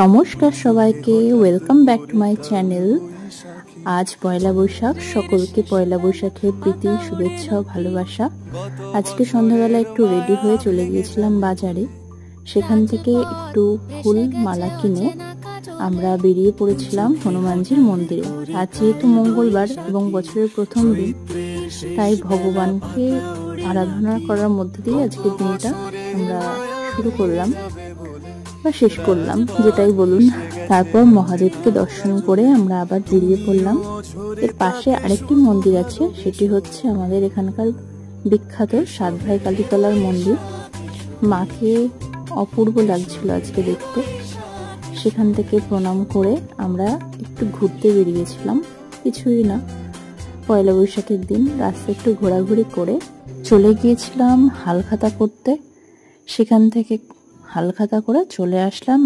নমস্কার সবাইকে, welcome back to my channel. আজ পয়লা বৈশাখ, সকলকে পয়লা বৈশাখের প্রীতি, শুভেচ্ছা ও ভালোবাসা। আজকে সন্ধ্যাবেলা একটু রেডি হয়ে চলে গিয়েছিলাম বাজারে। সেখান থেকে একটু ফুল মালা কিনে আমরা বেরিয়ে পড়েছিলাম হনুমানজির মন্দিরে। আজ যেহেতু মঙ্গলবার এবং বছরের প্রথম দিন, তাই ভগবানকে আরাধনা করার মধ্যে দিয়ে আজকের দিনটা আমরা শুরু করলাম বা শেষ করলাম, যেটাই বলুন। তারপর মহাদেবকে দর্শন করে আমরা আবার বেরিয়ে পড়লাম। এর পাশে আরেকটি মন্দির আছে, সেটি হচ্ছে আমাদের এখানকার বিখ্যাত সাতভাই কালীতলার মন্দির। মাকে অপূর্ব লাগছিল আজকে দেখতে। সেখান থেকে প্রণাম করে আমরা একটু ঘুরতে বেরিয়েছিলাম, কিছুই না, পয়লা বৈশাখের দিন রাস্তায় একটু ঘোরাঘুরি করে চলে গিয়েছিলাম হালখাতা করতে। সেখান থেকে হালখাতা করে চলে আসলাম